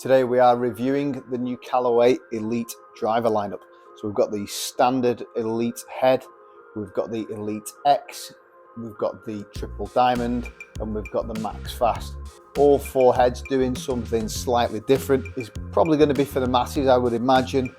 Today we are reviewing the new Callaway Elyte driver lineup. So we've got the standard Elyte head, we've got the Elyte X, we've got the triple diamond, and we've got the max fast. All four heads doing something slightly different. It's probably going to be for the masses, I would imagine.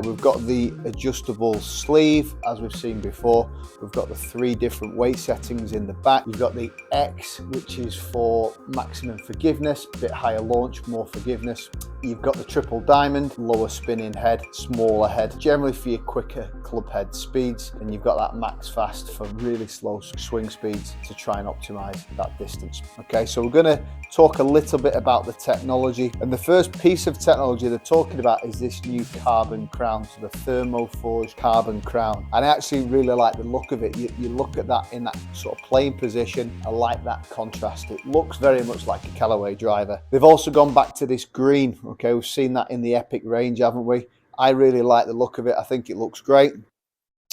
We've got the adjustable sleeve, as we've seen before. We've got the 3 different weight settings in the back. You've got the X, which is for maximum forgiveness, a bit higher launch, more forgiveness. You've got the triple diamond, lower spinning head, smaller head, generally for your quicker club head speeds. And you've got that max fast for really slow swing speeds to try and optimize that distance. Okay, so we're going to talk a little bit about the technology. And the first piece of technology they're talking about is this new carbon crown, so the thermoforged carbon crown. And I actually really like the look of it. You look at that in that sort of playing position. I like that contrast. It looks very much like a Callaway driver. They've also gone back to this green. Okay, we've seen that in the Epic range, haven't we? I really like the look of it. I think it looks great.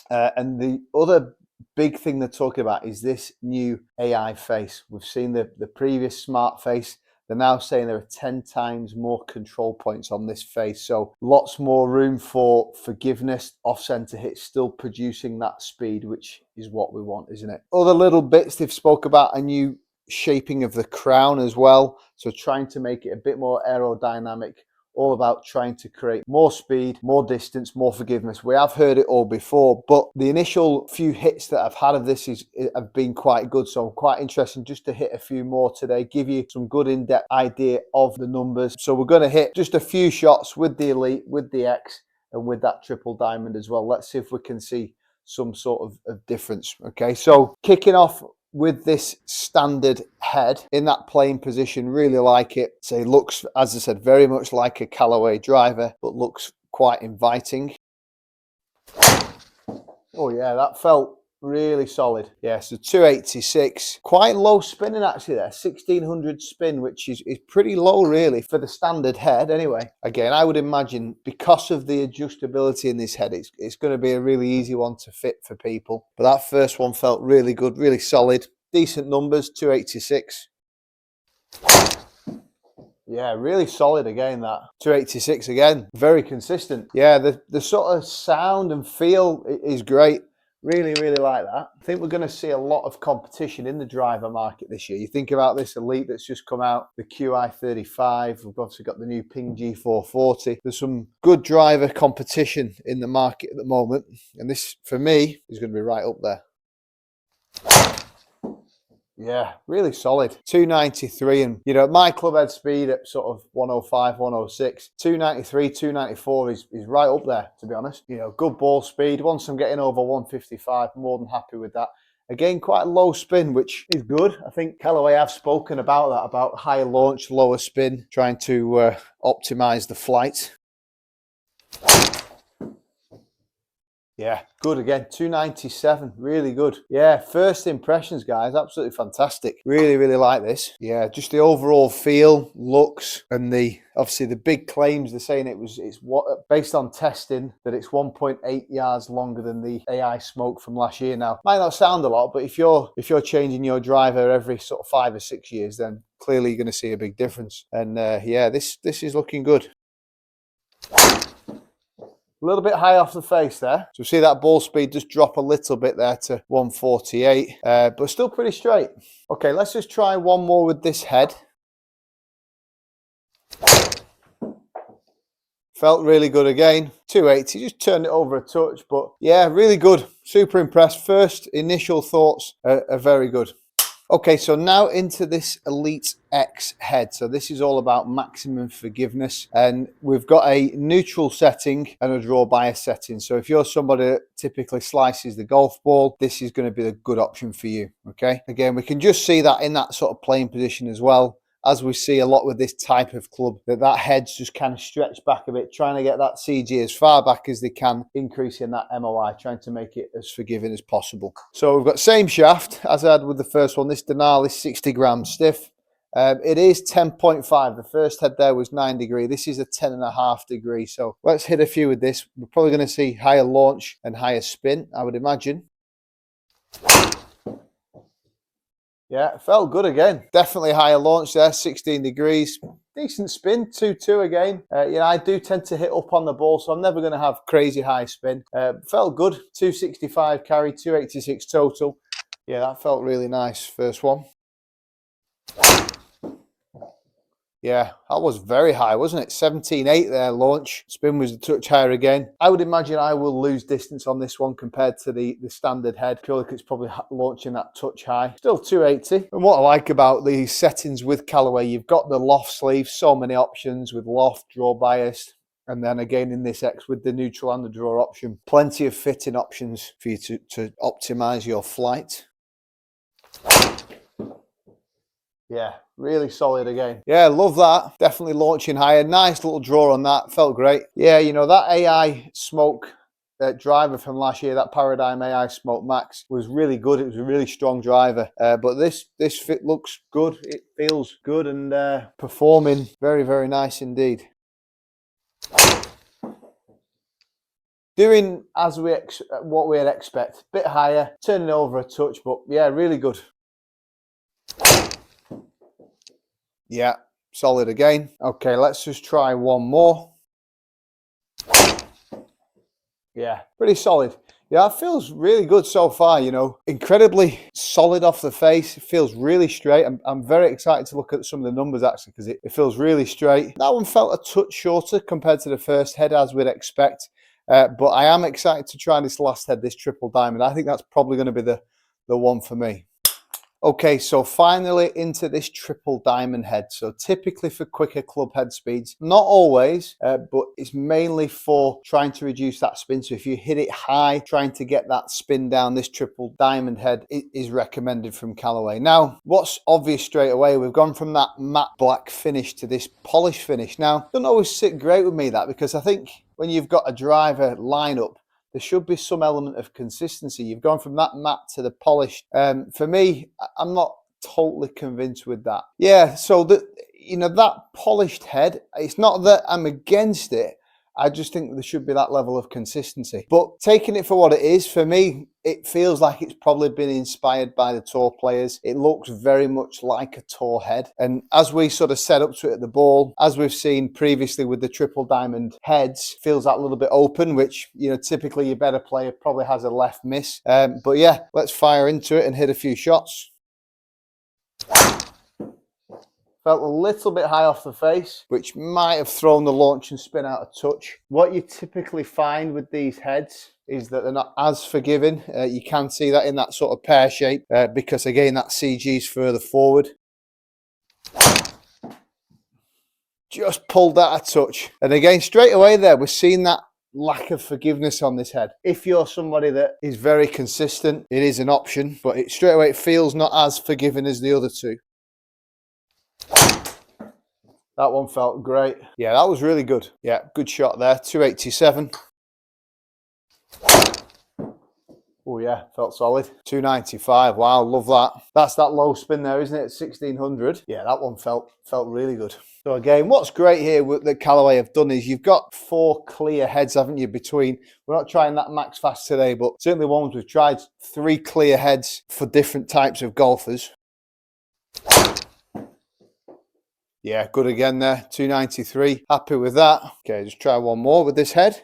And the other big thing they're talking about is this new AI face. We've seen the previous smart face. They're now saying there are 10 times more control points on this face. So lots more room for forgiveness. Off-center hits still producing that speed, which is what we want, isn't it? Other little bits, they've spoke about a new shaping of the crown as well. So trying to make it a bit more aerodynamic. All about trying to create more speed, more distance, more forgiveness. We have heard it all before, but the initial few hits that I've had of this have been quite good. So I'm quite interested just to hit a few more today, give you some good in-depth idea of the numbers. So we're going to hit just a few shots with the Elyte, with the X, and with that triple diamond as well. Let's see if we can see some sort of difference. Okay, so kicking off with this standard head in that playing position, really like it. So it looks, as I said, very much like a Callaway driver, but looks quite inviting. Oh yeah, that felt really solid. Yeah, so 286, quite low spinning actually there, 1600 spin, which is pretty low really for the standard head anyway. Again, I would imagine because of the adjustability in this head, it's going to be a really easy one to fit for people. But that first one felt really good, really solid, decent numbers, 286. Yeah, really solid again, that 286 again, very consistent. Yeah, the sort of sound and feel is great. Really like that. I think we're going to see a lot of competition in the driver market this year. You think about this Elyte that's just come out, the QI35. We've obviously got the new Ping G440. There's some good driver competition in the market at the moment. And this, for me, is going to be right up there. Yeah, really solid. 293, and you know, my club head speed at sort of 105, 106, 293, 294 is right up there, to be honest. You know, good ball speed. Once I'm getting over 155, more than happy with that. Again, quite a low spin, which is good. I think Callaway have spoken about that, about higher launch, lower spin, trying to optimize the flight. Yeah, good again, 297, really good. Yeah, first impressions, guys, absolutely fantastic. Really like this. Yeah, just the overall feel, looks, and obviously the big claims. They're saying it's what, based on testing, that it's 1.8 yards longer than the AI Smoke from last year. Now, might not sound a lot, but if you're changing your driver every sort of 5 or 6 years, then clearly you're going to see a big difference. And yeah, this is looking good. A little bit high off the face there. So see that ball speed just drop a little bit there to 148, but still pretty straight. Okay, let's just try one more with this head. Felt really good again. 280, just turned it over a touch, but yeah, really good. Super impressed. First initial thoughts are very good. Okay, so now into this Elyte X head. So this is all about maximum forgiveness, and we've got a neutral setting and a draw bias setting. So if you're somebody that typically slices the golf ball, this is going to be a good option for you. Okay, again, we can just see that in that sort of playing position as well, as we see a lot with this type of club, that head's just kind of stretched back a bit, trying to get that CG as far back as they can, increasing that MOI, trying to make it as forgiving as possible. So we've got same shaft as I had with the first one. This Denali is 60 grams stiff. It is 10.5. The first head there was 9 degree. This is a 10.5 degree. So let's hit a few with this. We're probably going to see higher launch and higher spin, I would imagine. Yeah, it felt good again. Definitely higher launch there, 16 degrees. decent spin, 2-2 again. I do tend to hit up on the ball, so I'm never going to have crazy high spin. Felt good, 265 carry, 286 total. Yeah, that felt really nice, first one. Yeah, that was very high, wasn't it? 17.8 there, launch. Spin was a touch higher again. I would imagine I will lose distance on this one compared to the standard head, purely because it's probably launching that touch high. Still 280. And what I like about the settings with Callaway, you've got the loft sleeve, so many options with loft, draw biased. And then again in this X with the neutral and the draw option. Plenty of fitting options for you to optimize your flight. Yeah, really solid again. Yeah, love that. Definitely launching higher. Nice little draw on that. Felt great. Yeah, that AI smoke driver from last year, that Paradigm AI Smoke Max, was really good. It was a really strong driver. But this fit looks good. It feels good and performing very, very nice indeed. Doing as what we'd expect. Bit higher, turning over a touch, but yeah, really good. Yeah, solid again. Okay, let's just try one more. Yeah, pretty solid. Yeah, it feels really good so far, Incredibly solid off the face. It feels really straight. I'm very excited to look at some of the numbers, actually, because it feels really straight. That one felt a touch shorter compared to the first head, as we'd expect. But I am excited to try this last head, this triple diamond. I think that's probably going to be the one for me. Okay, so finally into this triple diamond head. So typically for quicker club head speeds, not always, but it's mainly for trying to reduce that spin. So if you hit it high, trying to get that spin down, this triple diamond head is recommended from Callaway. Now, what's obvious straight away, we've gone from that matte black finish to this polished finish. Now, it doesn't always sit great with me, that, because I think when you've got a driver lineup, there should be some element of consistency. You've gone from that matte to the polished. For me, I'm not totally convinced with that. Yeah, so that polished head, it's not that I'm against it. I just think there should be that level of consistency. But taking it for what it is, for me, it feels like it's probably been inspired by the tour players. It looks very much like a tour head. And as we sort of set up to it at the ball, as we've seen previously with the triple diamond heads, feels that little bit open, which, typically your better player probably has a left miss. But yeah, let's fire into it and hit a few shots. Felt a little bit high off the face, which might have thrown the launch and spin out a touch. What you typically find with these heads is that they're not as forgiving. You can see that in that sort of pear shape because, again, that CG is further forward. Just pulled that a touch. And again, straight away there, we're seeing that lack of forgiveness on this head. If you're somebody that is very consistent, it is an option, but straight away it feels not as forgiving as the other two. That one felt great. Yeah, that was really good. Yeah, good shot there. 287. Oh yeah, felt solid. 295. Wow, love that. That's that low spin there, isn't it? 1600. Yeah, that one felt really good. So again, what's great here that Callaway have done is you've got 4 clear heads, haven't you, between, we're not trying that max fast today, but certainly ones we've tried, 3 clear heads for different types of golfers. Yeah, good again there, 293. Happy with that. Okay, just try one more with this head.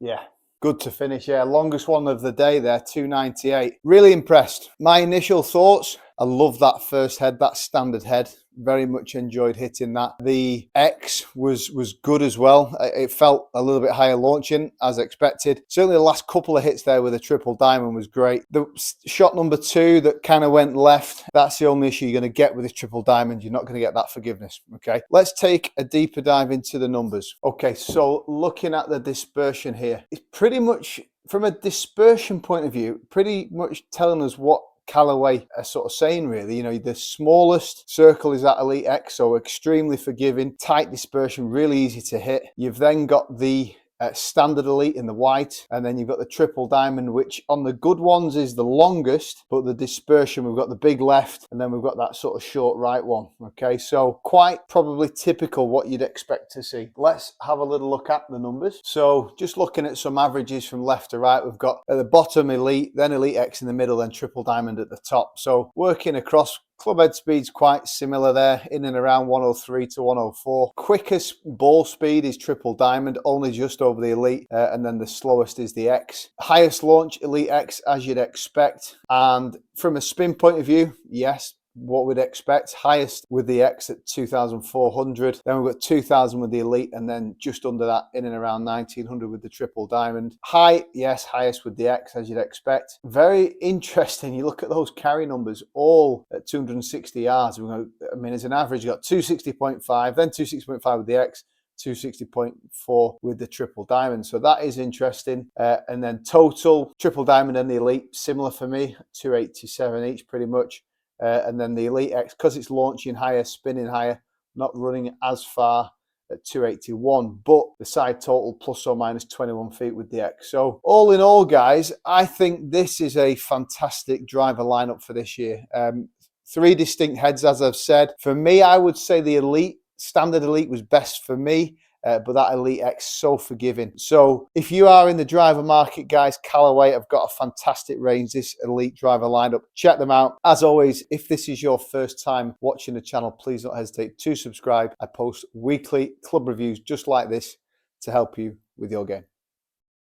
Yeah, good to finish. Yeah, longest one of the day there, 298. Really impressed. My initial thoughts, I love that first head, that standard head. Very much enjoyed hitting that. The X was good as well. It felt a little bit higher launching as expected. Certainly the last couple of hits there with a triple diamond was great. The shot number 2 that kind of went left, that's the only issue you're going to get with this triple diamond. You're not going to get that forgiveness. Okay, let's take a deeper dive into the numbers. Okay, so looking at the dispersion here, it's pretty much, from a dispersion point of view, pretty much telling us what Callaway are sort of saying, really. The smallest circle is that Elite X, so extremely forgiving, tight dispersion, really easy to hit. You've then got the standard Elite in the white, and then you've got the triple diamond, which on the good ones is the longest, but the dispersion, we've got the big left, and then we've got that sort of short right one. Okay, so quite probably typical what you'd expect to see. Let's have a little look at the numbers. So just looking at some averages from left to right, we've got at the bottom Elite, then Elite X in the middle, then triple diamond at the top. So working across Club head speed's quite similar there, in and around 103 to 104. Quickest ball speed is Triple Diamond, only just over the Elite, and then the slowest is the X. Highest launch, Elite X, as you'd expect. And from a spin point of view, yes, what we'd expect. Highest with the X at 2,400. Then we've got 2,000 with the Elite, and then just under that, in and around 1,900 with the Triple Diamond. High, yes, highest with the X, as you'd expect. Very interesting. You look at those carry numbers, all at 260 yards. I mean, as an average, you got 260.5, then 260.5 with the X, 260.4 with the Triple Diamond. So that is interesting. And then total, Triple Diamond and the Elite, similar for me, 287 each pretty much. And then the Elite X, because it's launching higher, spinning higher, not running as far at 281, but the side total plus or minus 21 feet with the X. So all in all, guys, I think this is a fantastic driver lineup for this year. 3 distinct heads, as I've said. For me, I would say the Elite, Standard Elite was best for me. But that Elite X, so forgiving. So if you are in the driver market, guys, Callaway have got a fantastic range, this Elite driver lineup. Check them out. As always, if this is your first time watching the channel, please don't hesitate to subscribe. I post weekly club reviews just like this to help you with your game.